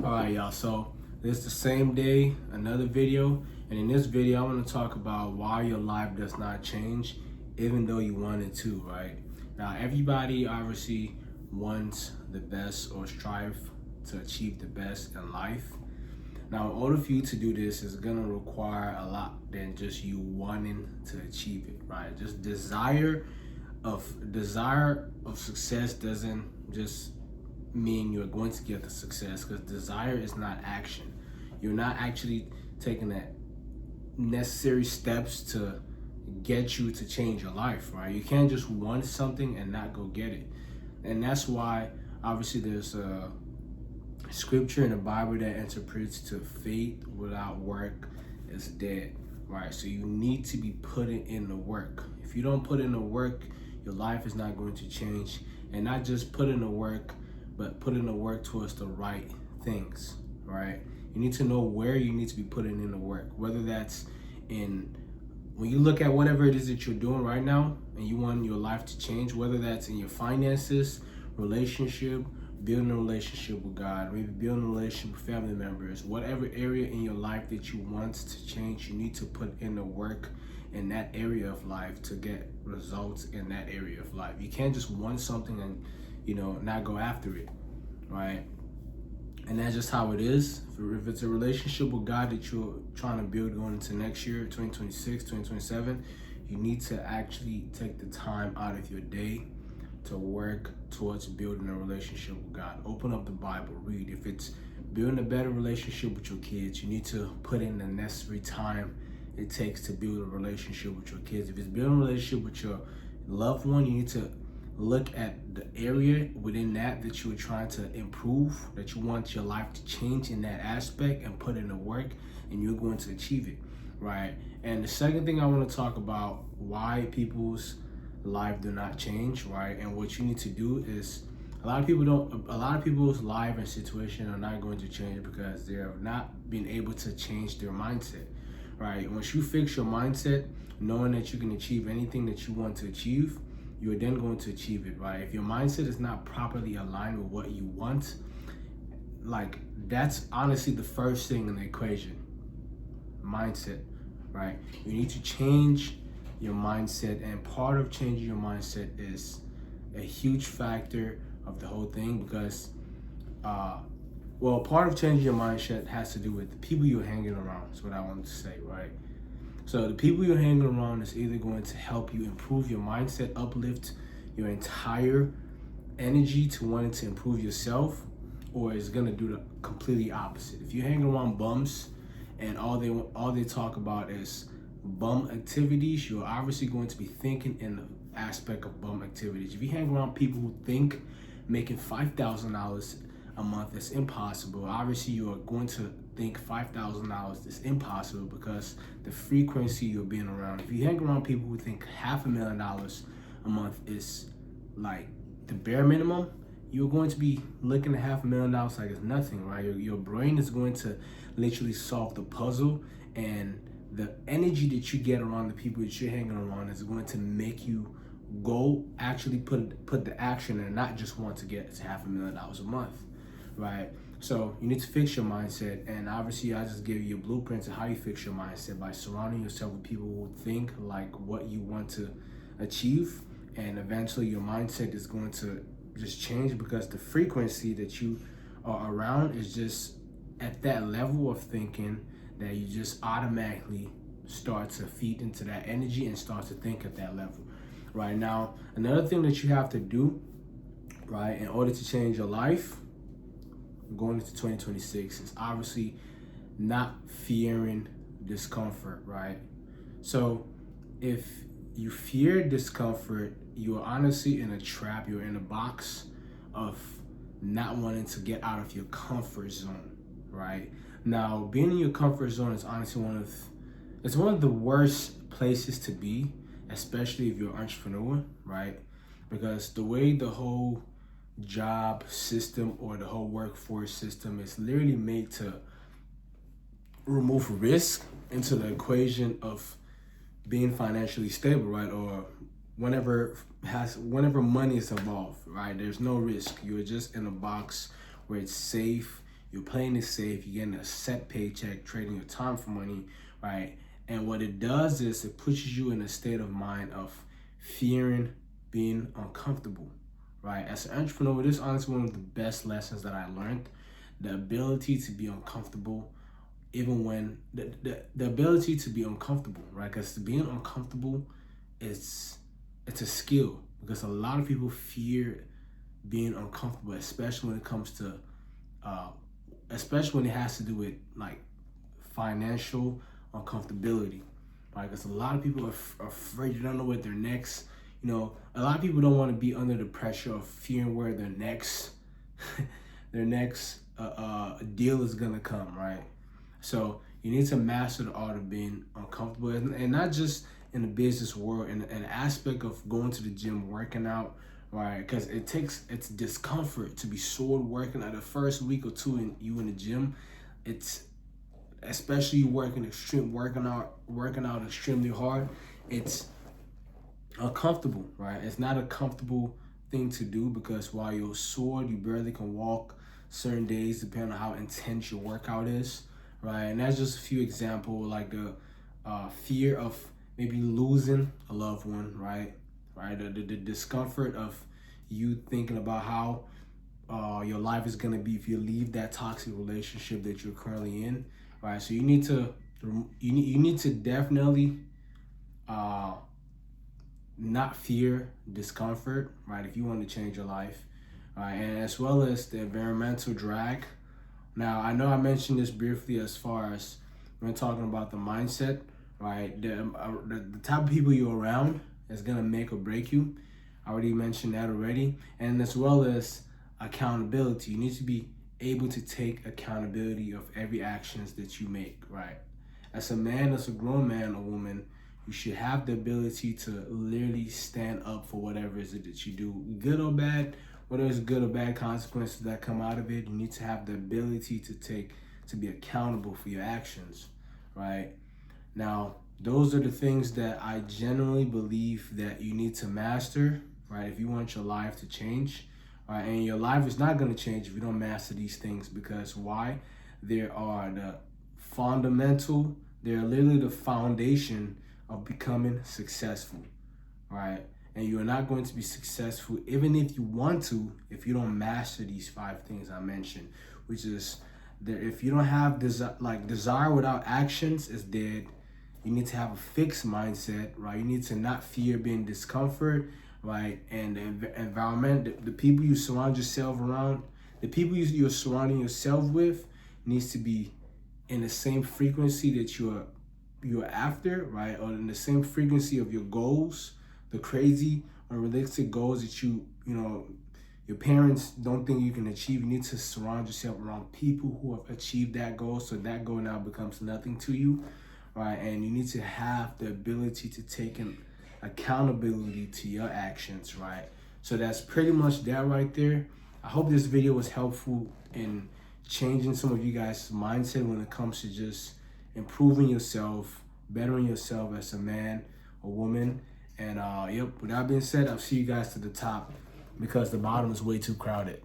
All right, y'all. So this is the same day, another video, and in this video, I want to talk about why your life does not change, even though you want it to. Right now, everybody obviously wants the best or strive to achieve the best in life. Now, in order for you to do this, is gonna require a lot than just you wanting to achieve it. Right? Just desire of success doesn't just mean you're going to get the success, because desire is not action. You're not actually taking that necessary steps to get you to change your life, right? You can't just want something and not go get it. And that's why obviously there's a scripture in the Bible that interprets to faith without work is dead, right? So you need to be putting in the work. If you don't put in the work, your life is not going to change. And not just put in the work, but put in the work towards the right things, right? You need to know where you need to be putting in the work, whether that's in, when you look at whatever it is that you're doing right now and you want your life to change, whether that's in your finances, relationship, building a relationship with God, maybe building a relationship with family members, whatever area in your life that you want to change, you need to put in the work in that area of life to get results in that area of life. You can't just want something and not go after it, right? And that's just how it is. If it's a relationship with God that you're trying to build going into next year, 2026, 2027, you need to actually take the time out of your day to work towards building a relationship with God. Open up the Bible, read. If it's building a better relationship with your kids, you need to put in the necessary time it takes to build a relationship with your kids. If it's building a relationship with your loved one, you need to look at the area within that you are trying to improve, that you want your life to change in that aspect, and put in the work, and you're going to achieve it, right? And the second thing I want to talk about, why people's life do not change, right? And what you need to do is, a lot of people's life and situation are not going to change because they have not been able to change their mindset, right? Once you fix your mindset, knowing that you can achieve anything that you want to achieve, you're then going to achieve it, right? If your mindset is not properly aligned with what you want, like, that's honestly the first thing in the equation. Mindset, right? You need to change your mindset, and part of changing your mindset is a huge factor of the whole thing, because part of changing your mindset has to do with the people you're hanging around, is what I wanted to say, right? So the people you're hanging around is either going to help you improve your mindset, uplift your entire energy to wanting to improve yourself, or is going to do the completely opposite. If you hang around bums and all they talk about is bum activities, you're obviously going to be thinking in the aspect of bum activities. If you hang around people who think making $5,000 a month is impossible, obviously you are going to think $5,000 is impossible because the frequency you're being around. If you hang around people who think $500,000 a month is like the bare minimum, you're going to be looking at $500,000 like it's nothing, right? Your brain is going to literally solve the puzzle, and the energy that you get around the people that you're hanging around is going to make you go actually put the action and not just want to get to $500,000 a month, right? So you need to fix your mindset, and obviously I just gave you a blueprint to how you fix your mindset by surrounding yourself with people who think like what you want to achieve, and eventually your mindset is going to just change because the frequency that you are around is just at that level of thinking that you just automatically start to feed into that energy and start to think at that level. Right now, another thing that you have to do, right, in order to change your life going into 2026 is obviously not fearing discomfort, right? So if you fear discomfort, you're honestly in a trap, you're in a box of not wanting to get out of your comfort zone, right? Now, being in your comfort zone is honestly one of the worst places to be, especially if you're an entrepreneur, right? Because the way the whole job system or the whole workforce system is literally made to remove risk into the equation of being financially stable, right? Or whenever money is involved, right? There's no risk. You're just in a box where it's safe. You're playing it safe. You're getting a set paycheck, trading your time for money, right? And what it does is it pushes you in a state of mind of fearing being uncomfortable, right? As an entrepreneur, this is honestly one of the best lessons that I learned. The ability to be uncomfortable, even when the ability to be uncomfortable, right? Because being uncomfortable it's a skill, because a lot of people fear being uncomfortable, especially when it comes to especially when it has to do with like financial uncomfortability, right? Because a lot of people are afraid. They don't know what their next, a lot of people don't want to be under the pressure of fearing where their next their next deal is gonna come, right? So you need to master the art of being uncomfortable, and not just in the business world, in an aspect of going to the gym, working out, right? Because it's discomfort to be sore working out the first week or two in the gym. It's especially you working out extremely hard. It's uncomfortable, right? It's not a comfortable thing to do, because while you're sore, you barely can walk certain days, depending on how intense your workout is, right? And that's just a few examples, like the fear of maybe losing a loved one, right? Right, the discomfort of you thinking about how your life is gonna be if you leave that toxic relationship that you're currently in, right? So you need to definitely not fear discomfort, right? If you want to change your life, right? And as well as the environmental drag. Now, I know I mentioned this briefly as far as when talking about the mindset, right? The type of people you're around is gonna make or break you. I already mentioned that already. And as well as accountability, you need to be able to take accountability of every actions that you make, right? As a man, as a grown man or woman, you should have the ability to literally stand up for whatever it is that you do, good or bad. Whether it's good or bad consequences that come out of it, you need to have the ability to be accountable for your actions, right? Now, those are the things that I generally believe that you need to master, right? If you want your life to change, right? And your life is not going to change if you don't master these things, because why? They're literally the foundation of becoming successful, right? And you are not going to be successful, even if you want to, if you don't master these 5 things I mentioned, which is that if you don't have desire without actions is dead. You need to have a fixed mindset, right? You need to not fear being discomfort, right? And the environment, the people you surround yourself around, the people you're surrounding yourself with needs to be in the same frequency that you're after, right? Or in the same frequency of your goals, the crazy unrealistic goals that your parents don't think you can achieve. You need to surround yourself around people who have achieved that goal, so that goal now becomes nothing to you, right? And you need to have the ability to take an accountability to your actions, right? So that's pretty much that right there. I hope this video was helpful in changing some of you guys' mindset when it comes to just improving yourself, bettering yourself as a man or woman. And with that being said, I'll see you guys to the top, because the bottom is way too crowded.